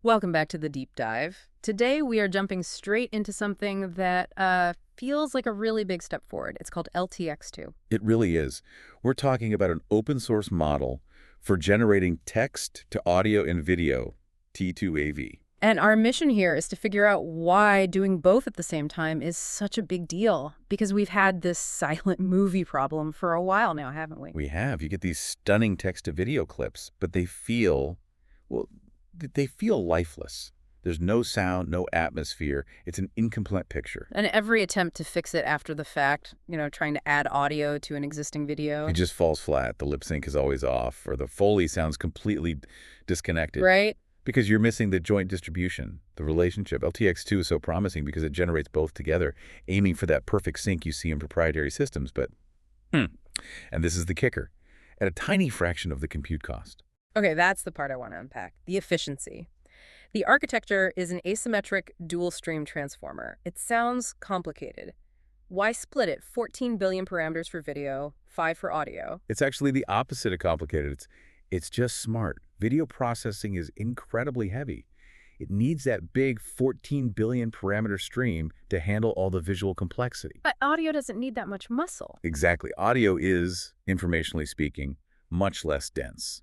Welcome back to the deep dive. Today we are jumping straight into something that feels like a really big step forward. It's called LTX-2. It really is. We're talking about an open source model for generating text to audio and video, T2AV. And our mission here is to figure out why doing both at the same time is such a big deal. Because we've had this silent movie problem for a while now, haven't we? We have. You get these stunning text to video clips, but well, they feel lifeless. There's no sound, no atmosphere. It's an incomplete picture. And every attempt to fix it after the fact, trying to add audio to an existing video. It just falls flat. The lip sync is always off, or the Foley sounds completely disconnected. Right? Because you're missing the joint distribution, the relationship. LTX-2 is so promising because it generates both together, aiming for that perfect sync you see in proprietary systems. But, and this is the kicker, at a tiny fraction of the compute cost. Okay, that's the part I want to unpack, the efficiency. The architecture is an asymmetric dual-stream transformer. It sounds complicated. Why split it? 14 billion parameters for video, 5 for audio. It's actually the opposite of complicated. It's just smart. Video processing is incredibly heavy. It needs that big 14 billion parameter stream to handle all the visual complexity. But audio doesn't need that much muscle. Exactly. Audio is, informationally speaking, much less dense.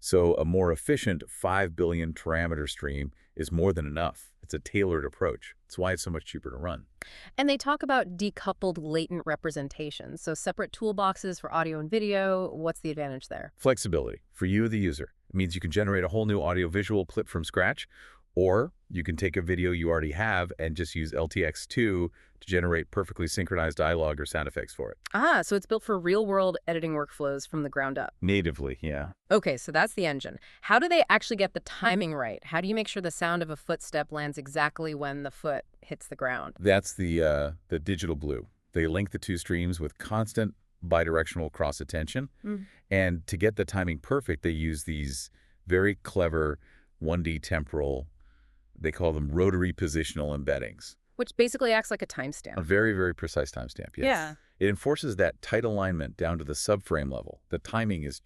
So a more efficient 5 billion parameter stream is more than enough. It's a tailored approach. That's why it's so much cheaper to run. And they talk about decoupled latent representations, so separate toolboxes for audio and video. What's the advantage there? Flexibility for you, the user. It means you can generate a whole new audiovisual clip from scratch, or you can take a video you already have and just use LTX-2 to generate perfectly synchronized dialogue or sound effects for it. Ah, so it's built for real-world editing workflows from the ground up. Natively, yeah. Okay, so that's the engine. How do they actually get the timing right? How do you make sure the sound of a footstep lands exactly when the foot hits the ground? That's the digital glue. They link the two streams with constant bidirectional cross-attention. And to get the timing perfect, they use these very clever 1D temporal, they call them rotary positional embeddings. Which basically acts like a timestamp. A very, very precise timestamp, yes. Yeah. It enforces that tight alignment down to the subframe level. The timing is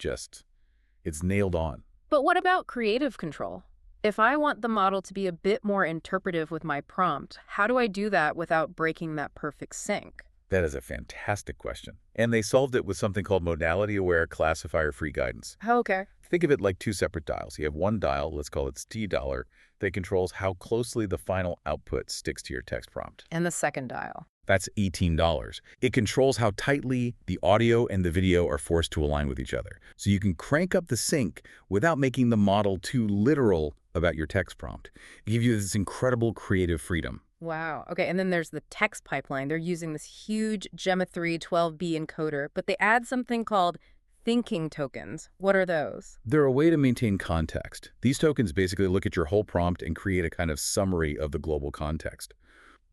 it's nailed on. But what about creative control? If I want the model to be a bit more interpretive with my prompt, how do I do that without breaking that perfect sync? That is a fantastic question. And they solved it with something called modality-aware classifier-free guidance. Oh, okay. Think of it like two separate dials. You have one dial, let's call it T dollar, that controls how closely the final output sticks to your text prompt. And the second dial. That's $18. It controls how tightly the audio and the video are forced to align with each other. So you can crank up the sync without making the model too literal about your text prompt. It gives you this incredible creative freedom. Wow. Okay, and then there's the text pipeline. They're using this huge Gemma 3 12B encoder, but they add something called thinking tokens. What are those? They're a way to maintain context. These tokens basically look at your whole prompt and create a kind of summary of the global context.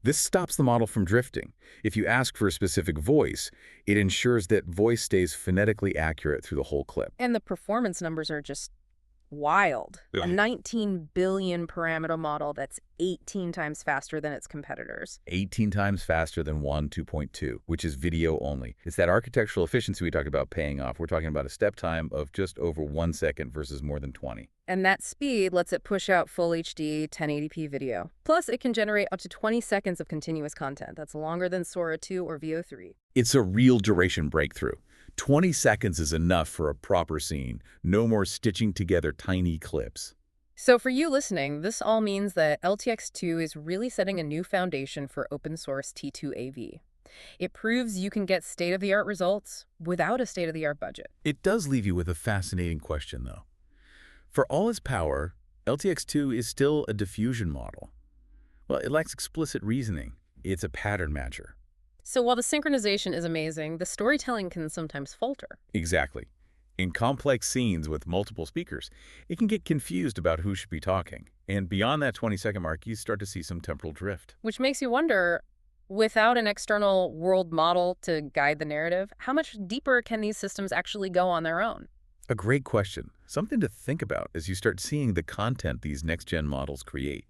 This stops the model from drifting. If you ask for a specific voice, it ensures that voice stays phonetically accurate through the whole clip. And the performance numbers are just wild. Yeah. A 19 billion parameter model that's 18 times faster than its competitors. 18 times faster than 2.2, which is video only. It's that architectural efficiency we talked about paying off. We're talking about a step time of just over 1 second versus more than 20. And that speed lets it push out full HD 1080p video. Plus, it can generate up to 20 seconds of continuous content. That's longer than Sora 2 or Veo 3. It's a real duration breakthrough. 20 seconds is enough for a proper scene. No more stitching together tiny clips. So for you listening, this all means that LTX-2 is really setting a new foundation for open source T2AV. It proves you can get state-of-the-art results without a state-of-the-art budget. It does leave you with a fascinating question, though. For all its power, LTX-2 is still a diffusion model. Well, it lacks explicit reasoning. It's a pattern matcher. So while the synchronization is amazing, the storytelling can sometimes falter. Exactly. In complex scenes with multiple speakers, it can get confused about who should be talking. And beyond that 20-second mark, you start to see some temporal drift. Which makes you wonder, without an external world model to guide the narrative, how much deeper can these systems actually go on their own? A great question. Something to think about as you start seeing the content these next-gen models create.